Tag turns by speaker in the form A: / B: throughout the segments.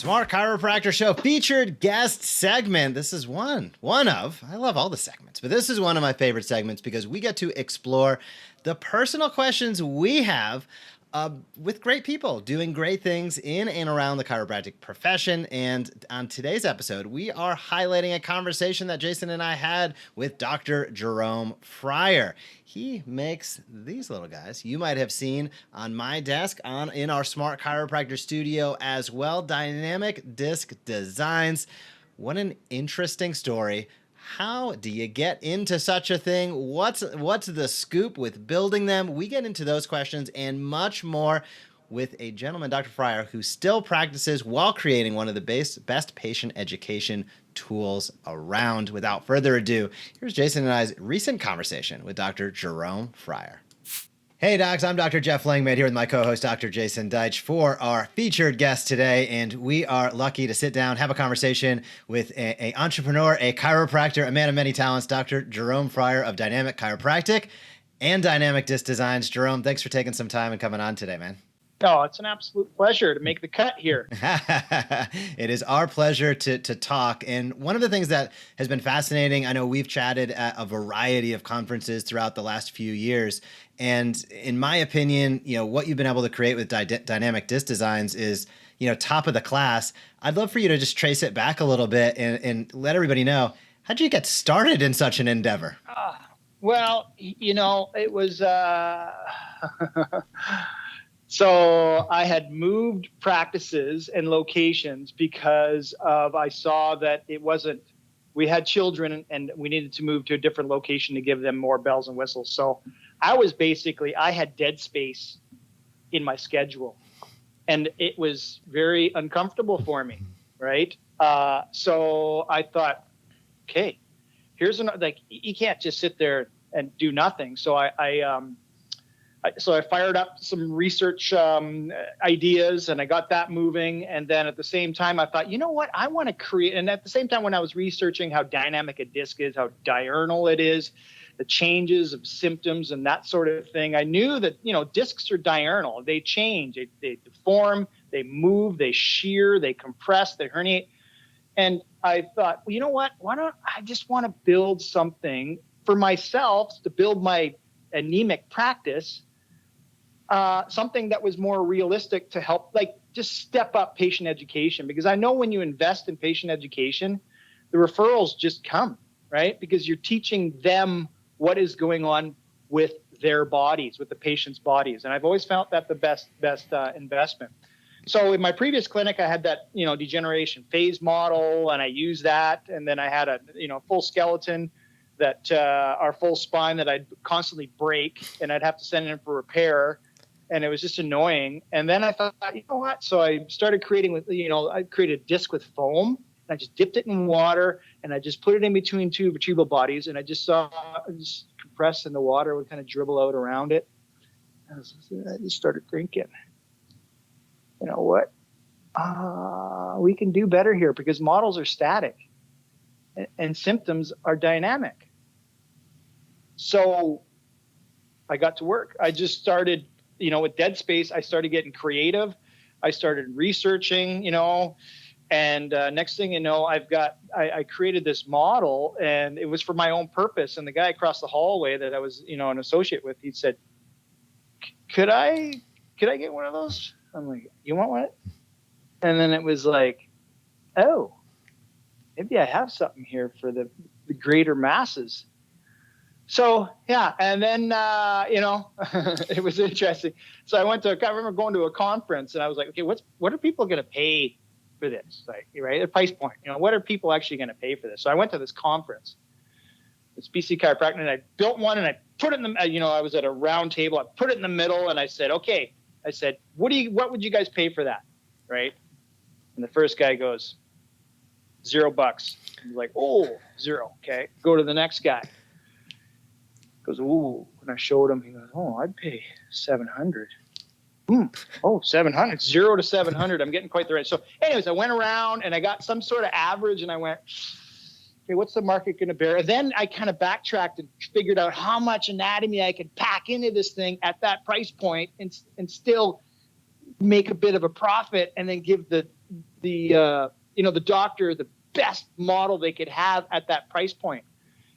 A: Smart Chiropractor Show featured guest segment. This is one of, I love all the segments, but this is one of my favorite segments because we get to explore the personal questions we have with great people doing great things in and around the chiropractic profession. And on today's episode, we are highlighting a conversation that Jason and I had with Dr. Jerome Fryer. He makes these little guys you might have seen on my desk in our Smart Chiropractor studio as well. Dynamic disc designs. What an interesting story. How do you get into such a thing? What's the scoop with building them? We get into those questions and much more with a gentleman, Dr. Fryer, who still practices while creating one of the best patient education tools around. Without further ado, here's Jason and I's recent conversation with Dr. Jerome Fryer. Hey docs, I'm Dr. Jeff Langmaid here with my co-host Dr. Jason Deitch for our featured guest today, and we are lucky to sit down, have a conversation with an entrepreneur, a chiropractor, a man of many talents, Dr. Jerome Fryer of Dynamic Chiropractic and Dynamic Disc Designs. Jerome, thanks for taking some time and coming on today, man.
B: Oh, it's an absolute pleasure to make the cut here.
A: It is our pleasure to talk. And one of the things that has been fascinating, I know we've chatted at a variety of conferences throughout the last few years. And in my opinion, what you've been able to create with Dynamic Disc Designs is, top of the class. I'd love for you to just trace it back a little bit and let everybody know, how'd you get started in such an endeavor?
B: Well, it was... So I had moved practices and locations because I saw that we had children and we needed to move to a different location to give them more bells and whistles. So I had dead space in my schedule and it was very uncomfortable for me. Right. So I thought, okay, you can't just sit there and do nothing. So I fired up some research ideas and I got that moving. And then at the same time, I thought, you know what, I want to create. And at the same time, when I was researching how dynamic a disc is, how diurnal it is, the changes of symptoms and that sort of thing, I knew that, discs are diurnal. They change, they deform, they move, they shear, they compress, they herniate. And I thought, well, you know what, I just want to build something for myself to build my anemic practice. Something that was more realistic to help, just step up patient education. Because I know when you invest in patient education, the referrals just come, right? Because you're teaching them what is going on with their bodies, with the patient's bodies. And I've always found that the best investment. So in my previous clinic, I had that, degeneration phase model, and I used that. And then I had a, full skeleton that our full spine that I'd constantly break, and I'd have to send it in for repair. And it was just annoying. And then I thought, you know what? So I started creating I created a disc with foam, and I just dipped it in water, and I just put it in between two vertebral bodies, and I just compress, and the water would kind of dribble out around it. And I just started thinking, you know what? We can do better here because models are static and symptoms are dynamic. So I got to work. I just started, with dead space, I started getting creative. I started researching, and next thing you know, I created this model, and it was for my own purpose. And the guy across the hallway that I was, an associate with, he said, could I get one of those? I'm like, you want one? And then it was like, oh, maybe I have something here for the greater masses. So, yeah. And then, it was interesting. So I remember going to a conference, and I was like, okay, what are people going to pay for this? Right? The price point, what are people actually going to pay for this? So I went to this conference, this BC Chiropractic, and I built one, and I put it in the, I was at a round table. I put it in the middle, and I said, okay, what would you guys pay for that? Right. And the first guy goes, $0. I'm like, oh, 0. Okay. Go to the next guy. Goes, ooh. And I showed him. He goes, oh, I'd pay 700. Oh, 700. 0 to 700. I'm getting quite the range. So anyways, I went around and I got some sort of average, and I went, okay, what's the market going to bear? And then I kind of backtracked and figured out how much anatomy I could pack into this thing at that price point and still make a bit of a profit, and then give the the doctor the best model they could have at that price point.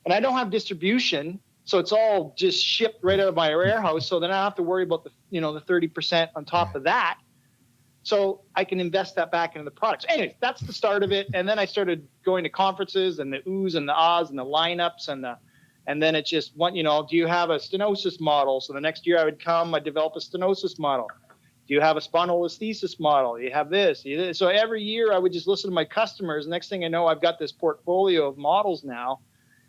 B: And I don't have distribution, so it's all just shipped right out of my warehouse. So then I don't have to worry about the 30% on top of that. So I can invest that back into the products. Anyways, that's the start of it. And then I started going to conferences and the oohs and the ahs and the lineups and then it just went, do you have a stenosis model? So the next year I would come, I'd develop a stenosis model. Do you have a spondylolisthesis model? You have this. So every year I would just listen to my customers. Next thing I know, I've got this portfolio of models now,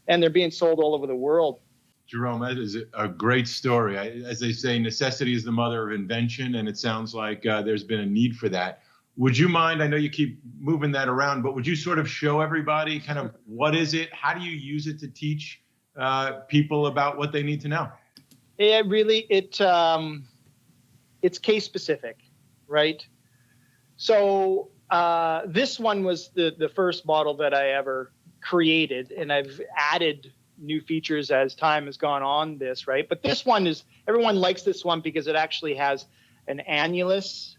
B: and they're being sold all over the world.
C: Jerome, that is a great story. As they say, necessity is the mother of invention, and it sounds like there's been a need for that. Would you mind, I know you keep moving that around, but would you sort of show everybody kind of what is it? How do you use it to teach people about what they need to know?
B: Yeah, really, it's case specific, right? So this one was the first model that I ever created, and I've added new features as time has gone on this, right? But this one everyone likes this one because it actually has an annulus,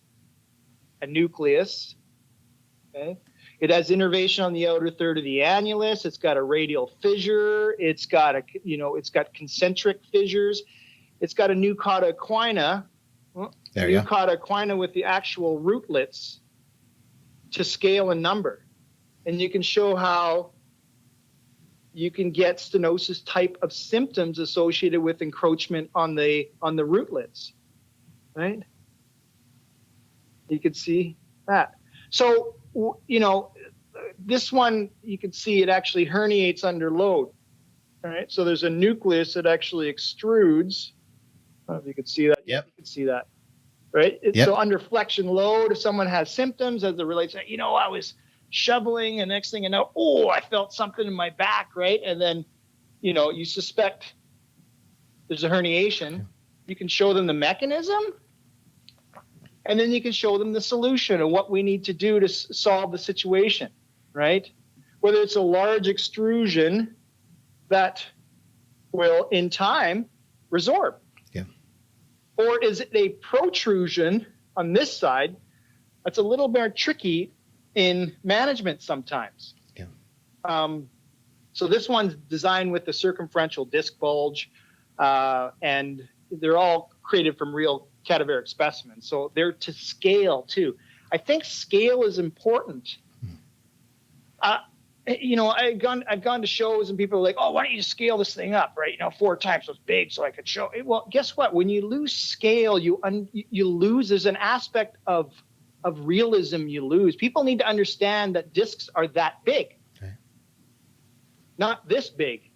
B: a nucleus, okay? It has innervation on the outer third of the annulus. It's got a radial fissure. It's got it's got concentric fissures. It's got a nucata equina.
A: There you go.
B: Nucata equina with the actual rootlets to scale and number. And you can show how you can get stenosis type of symptoms associated with encroachment on the rootlets, right? You can see that. So, this one, you can see it actually herniates under load, all right? So there's a nucleus that actually extrudes. I don't know if you can see that.
A: Yep.
B: You can see that, right?
A: Yep.
B: So under flexion load, if someone has symptoms as it relates to, I was shoveling, and next thing you know, I felt something in my back, right? And then, you suspect there's a herniation. You can show them the mechanism, and then you can show them the solution and what we need to do to solve the situation, right? Whether it's a large extrusion that will, in time, resorb.
A: Yeah. Or
B: is it a protrusion on this side that's a little more tricky in management sometimes?
A: Yeah.
B: So this one's designed with the circumferential disc bulge, and they're all created from real cadaveric specimens. So they're to scale too. I think scale is important. I've gone to shows and people are like, why don't you scale this thing up, right? 4 times so it's big so I could show it. Well, guess what? When you lose scale, you lose. There's an aspect of realism you lose. People need to understand that discs are that big, okay, not this big.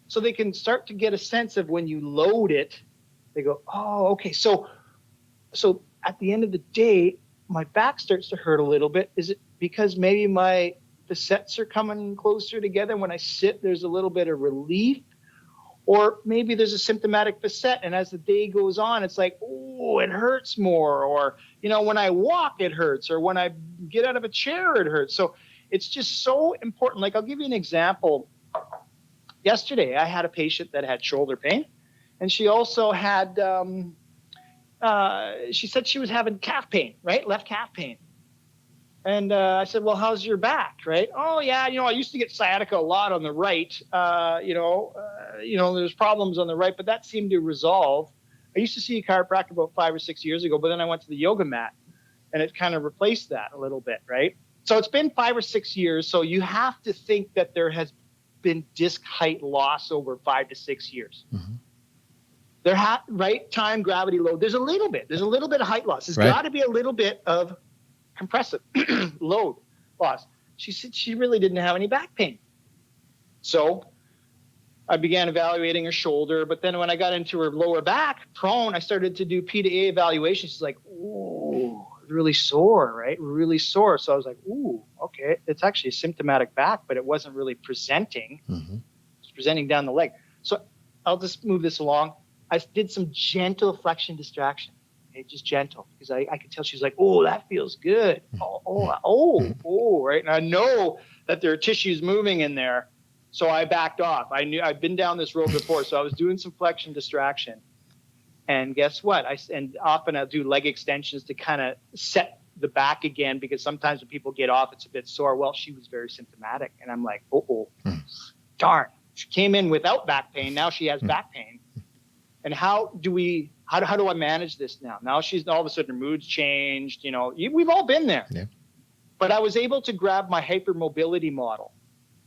B: So they can start to get a sense of when you load it, they go, okay. So at the end of the day, my back starts to hurt a little bit. Is it because maybe my facets are coming closer together? When I sit, there's a little bit of relief. Or maybe there's a symptomatic facet, and as the day goes on, it's like, it hurts more. Or, when I walk, it hurts. Or when I get out of a chair, it hurts. So it's just so important. Like, I'll give you an example. Yesterday, I had a patient that had shoulder pain, and she also had, she said she was having calf pain, right? Left calf pain. And I said, well, how's your back, right? Oh, yeah, I used to get sciatica a lot on the right. There's problems on the right, but that seemed to resolve. I used to see a chiropractor about 5 or 6 years ago, but then I went to the yoga mat, and it kind of replaced that a little bit, right? So it's been 5 or 6 years, so you have to think that there has been disc height loss over 5 to 6 years. Mm-hmm. Right? Time, gravity, load. There's a little bit of height loss. There's got to be a little bit of compressive load loss. She said she really didn't have any back pain. So I began evaluating her shoulder, but then when I got into her lower back, prone, I started to do P to A evaluation. She's like, really sore, right? Really sore. So I was like, okay. It's actually a symptomatic back, but it wasn't really presenting. Mm-hmm. It's presenting down the leg. So I'll just move this along. I did some gentle flexion distraction. Okay, just gentle, because I could tell she's like, that feels good. Right? And I know that there are tissues moving in there. So I backed off. I knew I'd been down this road before. So I was doing some flexion distraction. And guess what? And often I'll do leg extensions to kind of set the back again, because sometimes when people get off, it's a bit sore. Well, she was very symptomatic. And I'm like, darn. She came in without back pain. Now she has back pain. And how do I manage this now? Now she's all of a sudden her mood's changed. We've all been there.
A: Yeah.
B: But I was able to grab my hypermobility model.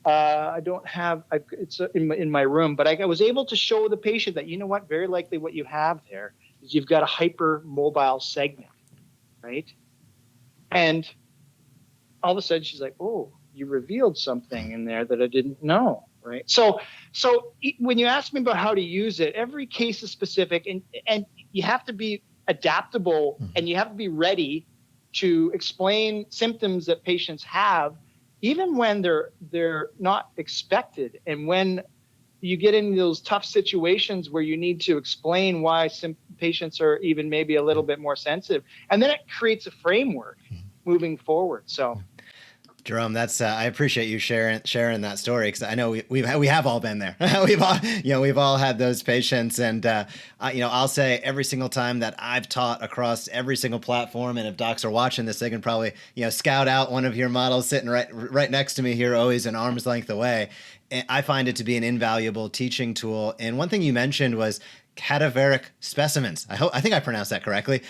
B: I don't have it's in my room, but I was able to show the patient that, you know what, very likely what you have there is you've got a hypermobile segment, right? And all of a sudden she's like, oh, you revealed something in there that I didn't know. Right. So when you ask me about how to use it, every case is specific, and you have to be adaptable, and you have to be ready to explain symptoms that patients have, even when they're not expected. And when you get into those tough situations where you need to explain why some patients are even maybe a little bit more sensitive, and then it creates a framework moving forward. So.
A: Jerome, that's I appreciate you sharing that story, because I know we have all been there. we've all had those patients, and I'll say every single time that I've taught across every single platform, and if docs are watching this, they can probably scout out one of your models sitting right next to me here, always an arm's length away. And I find it to be an invaluable teaching tool. And one thing you mentioned was cadaveric specimens. I think I pronounced that correctly.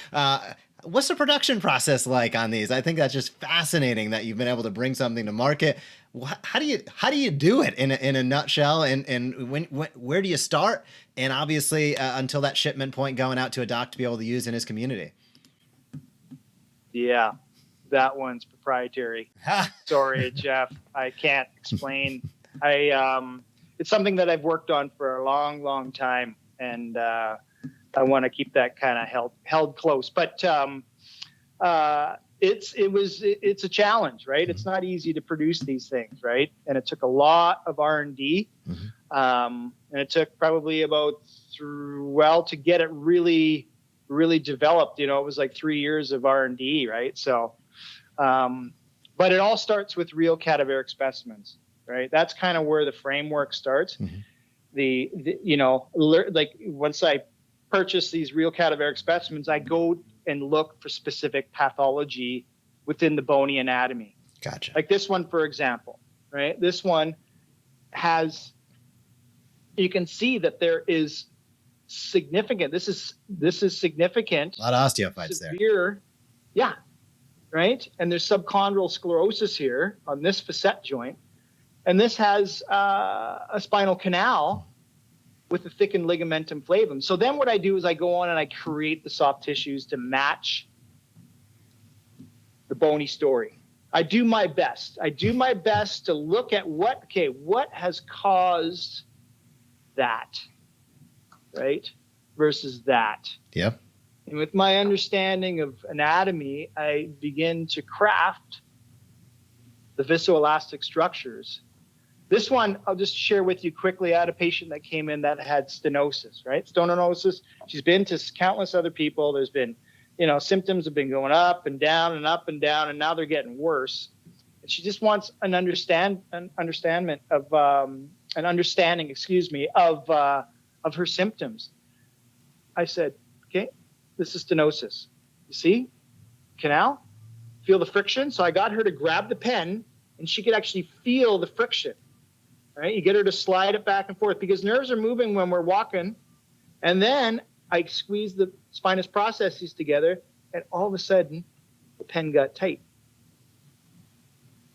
A: What's the production process like on these? I think that's just fascinating that you've been able to bring something to market. How do you do it in a nutshell? And where do you start? And obviously, until that shipment point going out to a doc to be able to use in his community.
B: Yeah, that one's proprietary. Sorry, Jeff, I can't explain. It's something that I've worked on for a long, long time, and I want to keep that kind of held close, but it's a challenge, right? It's not easy to produce these things, right? And it took a lot of R&D, and it took probably about to get it really, really developed. It was like 3 years of R&D, right? So, but it all starts with real cadaveric specimens, right? That's kind of where the framework starts. Like once I purchase these real cadaveric specimens, I go and look for specific pathology within the bony anatomy.
A: Gotcha.
B: Like this one, for example, right? This one you can see that there is significant, this is significant.
A: A lot of osteophytes
B: severe, there. Yeah. Right. And there's subchondral sclerosis here on this facet joint. And this has a spinal canal with a thickened ligamentum flavum. So then what I do is I go on and I create the soft tissues to match the bony story. I do my best. To look at what has caused that, right, versus that.
A: Yep.
B: And with my understanding of anatomy, I begin to craft the viscoelastic structures. This one, I'll just share with you quickly. I had a patient that came in that had stenosis, right? Stenosis. She's been to countless other people. There's been, symptoms have been going up and down and up and down, and now they're getting worse. And she just wants an understanding of her symptoms. I said, okay, this is stenosis. You see, canal, feel the friction. So I got her to grab the pen, and she could actually feel the friction. Right? You get her to slide it back and forth because nerves are moving when we're walking. And then I squeeze the spinous processes together, and all of a sudden the pen got tight.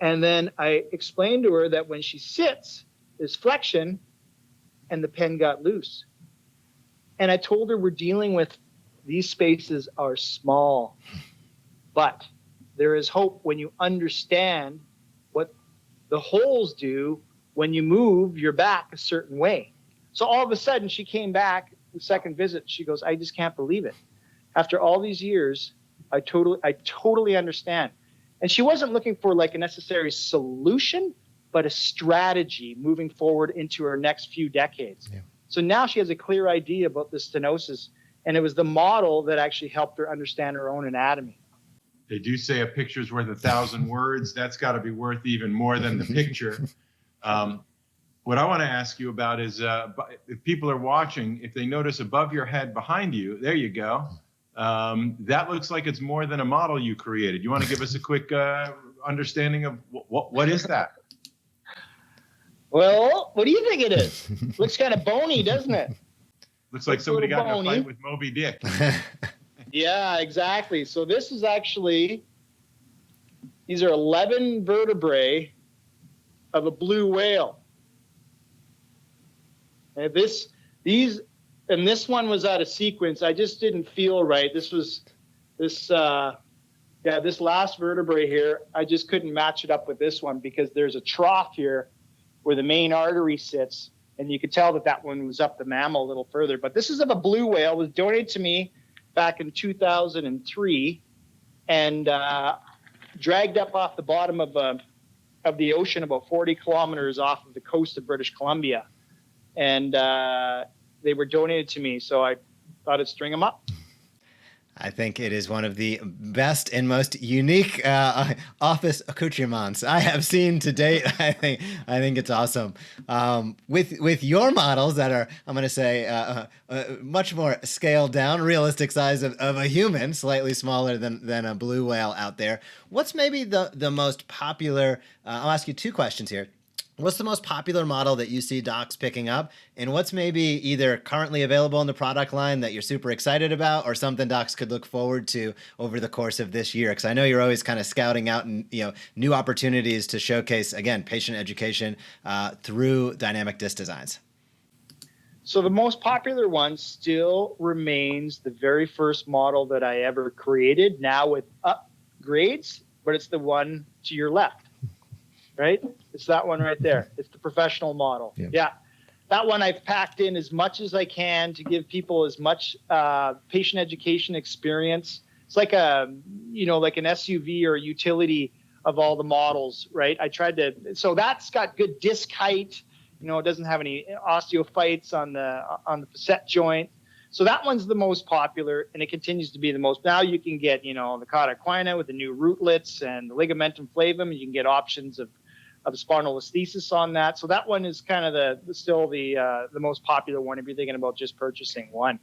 B: And then I explained to her that when she sits, there's flexion, and the pen got loose. And I told her we're dealing with these spaces are small, but there is hope when you understand what the holes do when you move your back a certain way. So all of a sudden she came back the second visit. She goes, I just can't believe it. After all these years, I totally understand. And she wasn't looking for like a necessary solution, but a strategy moving forward into her next few decades. Yeah. So now she has a clear idea about the stenosis, and it was the model that actually helped her understand her own anatomy.
C: They do say a picture's worth 1,000 words. That's got to be worth even more than the picture. What I want to ask you about is if people are watching, if they notice above your head behind you, there you go, That looks like it's more than a model you created. You want to give us a quick understanding of what is that?
B: Well, what do you think it is? Looks kind of bony, doesn't it?
C: Looks like somebody got in a fight with Moby Dick.
B: Yeah, exactly. So this is actually, these are 11 vertebrae of a blue whale. And this one was out of sequence. I just didn't feel right. This last vertebrae here, I just couldn't match it up with this one because there's a trough here where the main artery sits, and you could tell that one was up the mammal a little further. But this is of a blue whale. It was donated to me back in 2003 and dragged up off the bottom of the ocean about 40 kilometers off of the coast of British Columbia. And they were donated to me, so I thought I'd string them up.
A: I think it is one of the best and most unique office accoutrements I have seen to date. I think it's awesome. With your models that are, I'm going to say, much more scaled down, realistic size of a human, slightly smaller than a blue whale out there. What's maybe the most popular? I'll ask you two questions here. What's the most popular model that you see docs picking up? And what's maybe either currently available in the product line that you're super excited about or something docs could look forward to over the course of this year? Because I know you're always kind of scouting out new opportunities to showcase, again, patient education through dynamic disc designs.
B: So the most popular one still remains the very first model that I ever created, now with upgrades, but it's the one to your left. Right? It's that one right there. It's the professional model. Yeah. That one I've packed in as much as I can to give people as much patient education experience. It's like an SUV or a utility of all the models, right? So that's got good disc height. It doesn't have any osteophytes on the facet joint. So that one's the most popular, and it continues to be the most. Now you can get, the cauda equina with the new rootlets and the ligamentum flavum. You can get options of spinal listhesis on that. So that one is kind of still the most popular one if you're thinking about just purchasing one.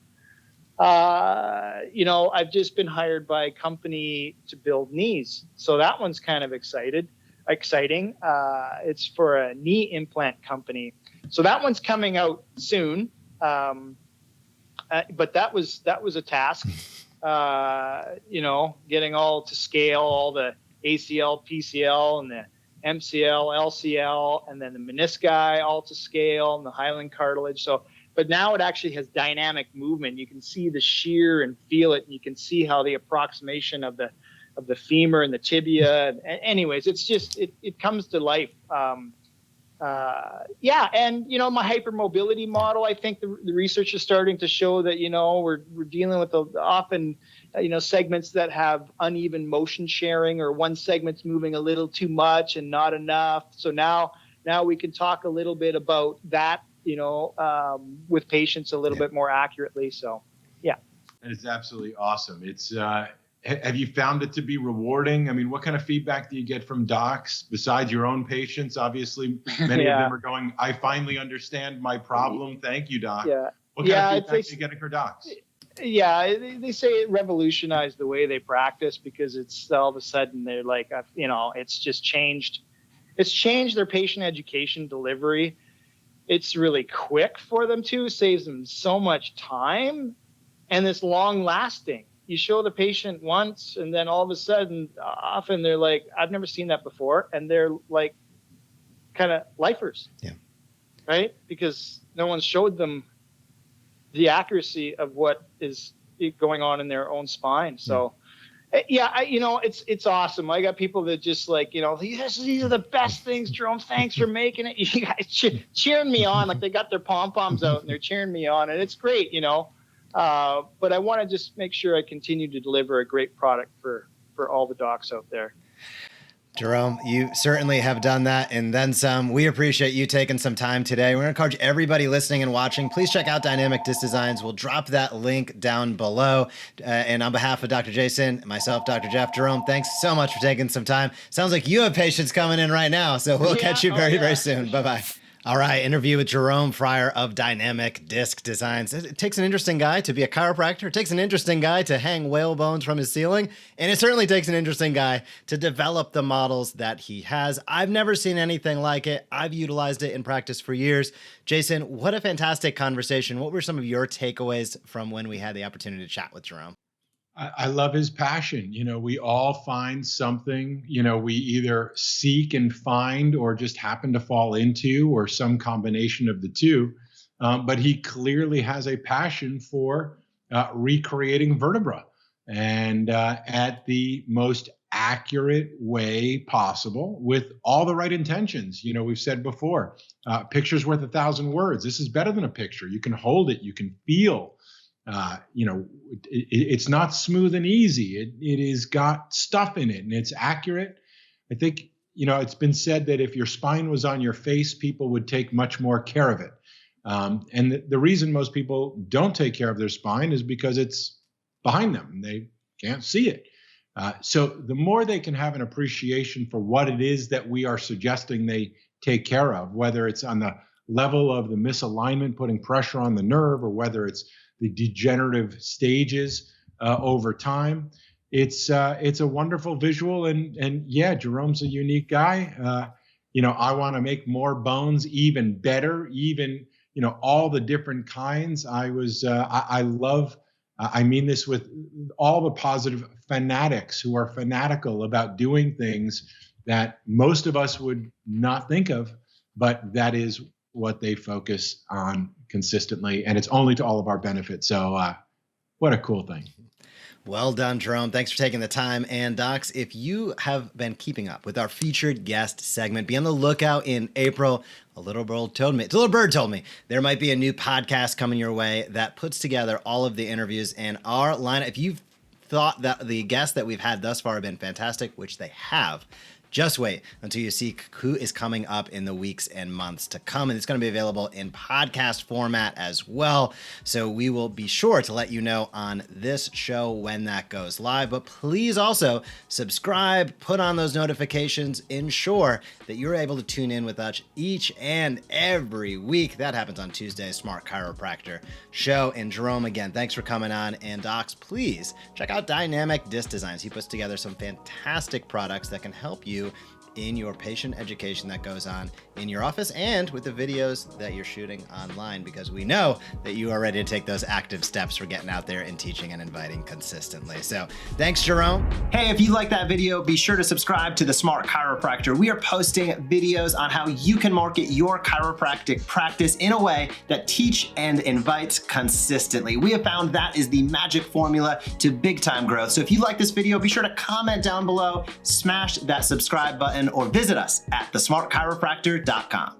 B: I've just been hired by a company to build knees. So that one's kind of exciting. It's for a knee implant company. So that one's coming out soon. But that was a task, getting all to scale, all the ACL, PCL, and the MCL, LCL, and then the menisci all to scale, and the hyaline cartilage. But now it actually has dynamic movement. You can see the shear and feel it, and you can see how the approximation of the femur and the tibia. Anyways, it's just it comes to life. And my hypermobility model, I think the research is starting to show that we're dealing with often segments that have uneven motion sharing, or one segment's moving a little too much and not enough. So now we can talk a little bit about that with patients a little bit more accurately. So yeah,
C: it's absolutely awesome. It's have you found it to be rewarding? I mean, what kind of feedback do you get from docs besides your own patients? Obviously, many of them are going, I finally understand my problem. Thank you, doc. Yeah. What kind of feedback are you getting for docs?
B: Yeah, they say it revolutionized the way they practice, because it's all of a sudden they're like, it's just changed. It's changed their patient education delivery. It's really quick for them too, saves them so much time, and it's long lasting. You show the patient once, and then all of a sudden, often they're like, I've never seen that before. And they're like kind of lifers. Yeah. Right? Because no one showed them the accuracy of what is going on in their own spine. So, it's awesome. I got people that just like, these are the best things, Jerome. Thanks for making it. You guys cheering me on. Like they got their pom-poms out and they're cheering me on. And it's great, But I want to just make sure I continue to deliver a great product for all the docs out there.
A: Jerome, you certainly have done that and then some. We appreciate you taking some time today. We're going to encourage everybody listening and watching, please check out Dynamic Disc Designs. We'll drop that link down below. And on behalf of Dr. Jason, myself, Dr. Jeff, Jerome, thanks so much for taking some time. Sounds like you have patients coming in right now, so we'll catch you very soon. Bye-bye. All right, interview with Jerome Fryer of Dynamic Disc Designs. It takes an interesting guy to be a chiropractor. It takes an interesting guy to hang whale bones from his ceiling. And it certainly takes an interesting guy to develop the models that he has. I've never seen anything like it. I've utilized it in practice for years. Jason, what a fantastic conversation. What were some of your takeaways from when we had the opportunity to chat with Jerome?
C: I love his passion. We all find something, we either seek and find or just happen to fall into, or some combination of the two. But he clearly has a passion for recreating vertebra, and at the most accurate way possible with all the right intentions. We've said before, picture's worth 1,000 words. This is better than a picture. You can hold it, you can feel. It's not smooth and easy. It has got stuff in it, and it's accurate. I think, it's been said that if your spine was on your face, people would take much more care of it. And the reason most people don't take care of their spine is because it's behind them and they can't see it. So the more they can have an appreciation for what it is that we are suggesting they take care of, whether it's on the level of the misalignment, putting pressure on the nerve, or whether it's the degenerative stages over time. It's a wonderful visual, and yeah, Jerome's a unique guy. I want to make more bones even better, even all the different kinds. I mean this with all the positive fanatics who are fanatical about doing things that most of us would not think of, but that is what they focus on consistently, and it's only to all of our benefit. So what a cool thing.
A: Well done, Jerome. Thanks for taking the time. And docs, if you have been keeping up with our featured guest segment, be on the lookout in April. A little bird told me there might be a new podcast coming your way that puts together all of the interviews and our lineup. If you've thought that the guests that we've had thus far have been fantastic, which they have, just wait until you see who is coming up in the weeks and months to come. And it's going to be available in podcast format as well. So we will be sure to let you know on this show when that goes live. But please also subscribe, put on those notifications, ensure that you're able to tune in with us each and every week. That happens on Tuesday's Smart Chiropractor show. And Jerome, again, thanks for coming on. And docs, please check out Dynamic Disc Designs. He puts together some fantastic products that can help you in your patient education that goes on in your office and with the videos that you're shooting online, because we know that you are ready to take those active steps for getting out there and teaching and inviting consistently. So thanks, Jerome. Hey, if you like that video, be sure to subscribe to the Smart Chiropractor. We are posting videos on how you can market your chiropractic practice in a way that teach and invites consistently. We have found that is the magic formula to big time growth. So if you like this video, be sure to comment down below, smash that subscribe button, or visit us at thesmartchiropractor.com.